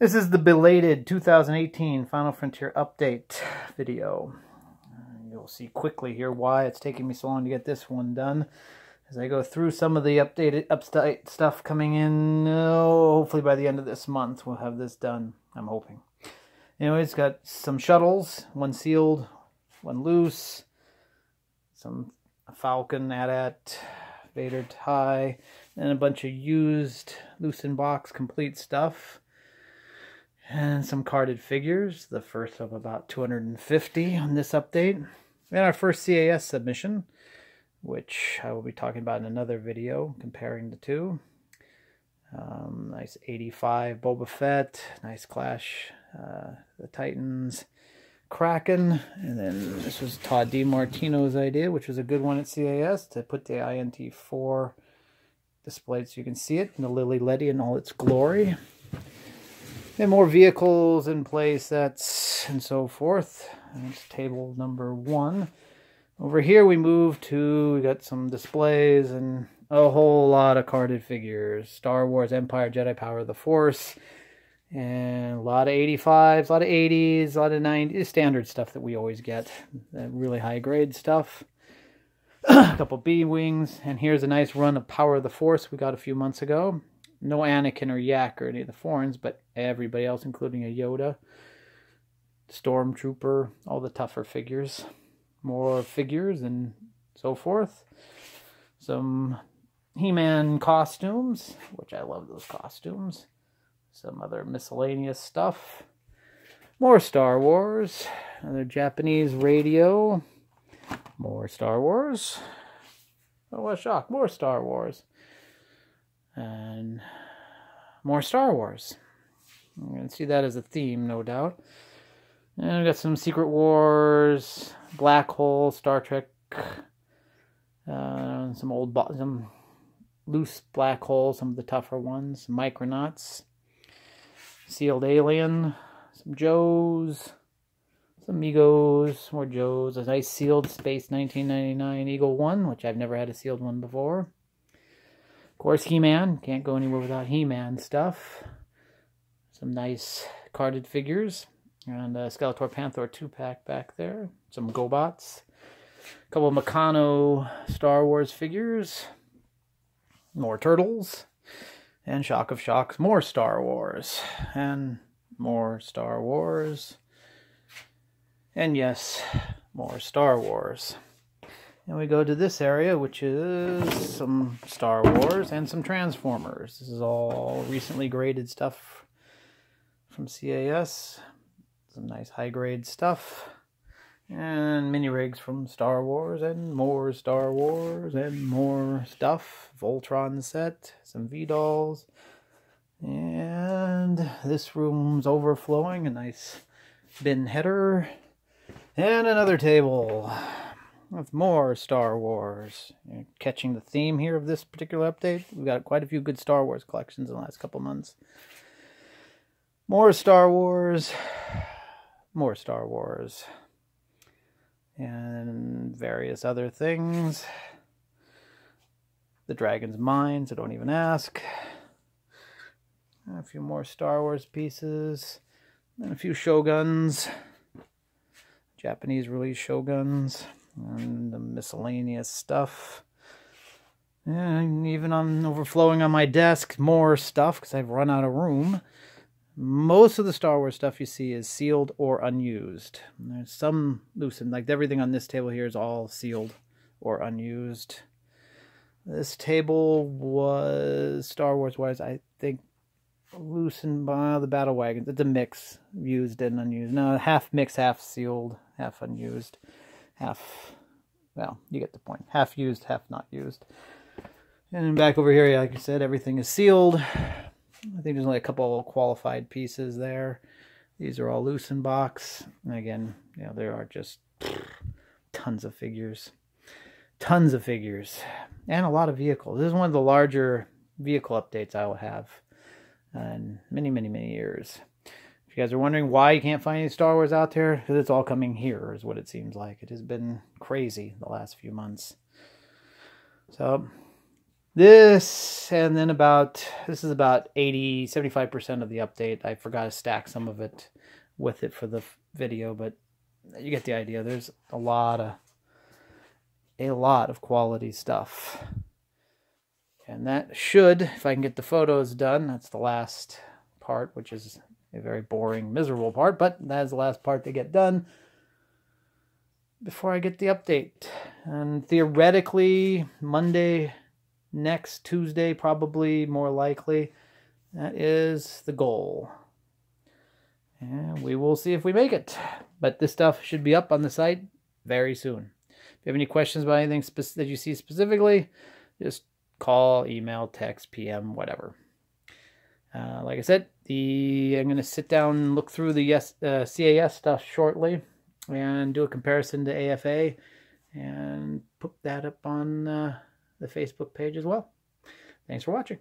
This is the belated 2018 Final Frontier update video. You'll see quickly here why it's taking me so long to get this one done. As I go through some of the update stuff coming in, hopefully by the end of this month we'll have this done, I'm hoping. Anyway, it's got some shuttles, one sealed, one loose, some Falcon AT-AT, Vader TIE, and a bunch of used loose in box complete stuff. And some carded figures, the first of about 250 on this update. And our first CAS submission, which I will be talking about in another video, comparing the two. Nice 85 Boba Fett, nice Clash, the Titans, Kraken, and then this was Todd DiMartino's idea, which was a good one at CAS, to put the INT4 displayed so you can see it, in the Lily Letty in all its glory. And more vehicles and play sets and so forth. And it's table number 1. Over here we got some displays and a whole lot of carded figures. Star Wars, Empire, Jedi Power of the Force. And a lot of 85s, a lot of 80s, a lot of 90s. Standard stuff that we always get. Really high grade stuff. A couple B-Wings. And here's a nice run of Power of the Force we got a few months ago. No Anakin or Yak or any of the foreigns, but everybody else, including a Yoda, Stormtrooper, all the tougher figures. More figures and so forth. Some He-Man costumes, which I love those costumes. Some other miscellaneous stuff. More Star Wars. Another Japanese radio. More Star Wars. Oh, what a shock. More Star Wars. And more Star Wars. You can see that as a theme, no doubt. And we got some Secret Wars, Black Hole, Star Trek, some loose Black Holes, some of the tougher ones, Micronauts, Sealed Alien, some Joes, some Megos, more Joes, a nice sealed Space 1999 Eagle 1, which I've never had a sealed one before. Of course, He-Man. Can't go anywhere without He-Man stuff. Some nice carded figures. And a Skeletor Panther 2-pack back there. Some GoBots. A couple of Meccano Star Wars figures. More Turtles. And Shock of Shocks. More Star Wars. And more Star Wars. And yes, more Star Wars. And we go to this area, which is some Star Wars and some Transformers. This is all recently graded stuff from CAS. Some nice high-grade stuff. And mini-rigs from Star Wars and more Star Wars and more stuff. Voltron set, some V-Dolls. And this room's overflowing. A nice bin header. And another table with more Star Wars. You're catching the theme here of this particular update. We've got quite a few good Star Wars collections in the last couple months. More Star Wars. More Star Wars. And various other things. The Dragon's Mine, so don't even ask. A few more Star Wars pieces. And a few Shoguns. Japanese release Shoguns. And the miscellaneous stuff. And even on overflowing on my desk, more stuff because I've run out of room. Most of the Star Wars stuff you see is sealed or unused. There's some loosened, like everything on this table here is all sealed or unused. This table was Star Wars wise, I think, loosened by the battle wagons. It's a mix, used and unused. No, half mix, half sealed, half unused. Half, well, you get the point. Half used, half not used. And back over here, like I said, everything is sealed. I think there's only a couple qualified pieces there. These are all loose in box. And again, you know, there are just tons of figures. Tons of figures. And a lot of vehicles. This is one of the larger vehicle updates I will have in many, many, many years. If you guys are wondering why you can't find any Star Wars out there, because it's all coming here, is what it seems like. It has been crazy the last few months. So, This, and then this is about 75% of the update. I forgot to stack some of it with it for the video, but you get the idea. There's a lot of quality stuff. And that should, if I can get the photos done, that's the last part, which is a very boring, miserable part, but that is the last part to get done before I get the update. And theoretically, Monday, next Tuesday, probably more likely, that is the goal. And we will see if we make it. But this stuff should be up on the site very soon. If you have any questions about anything that you see specifically, just call, email, text, PM, whatever. Like I said, I'm going to sit down and look through the CAS stuff shortly and do a comparison to AFA and put that up on the Facebook page as well. Thanks for watching.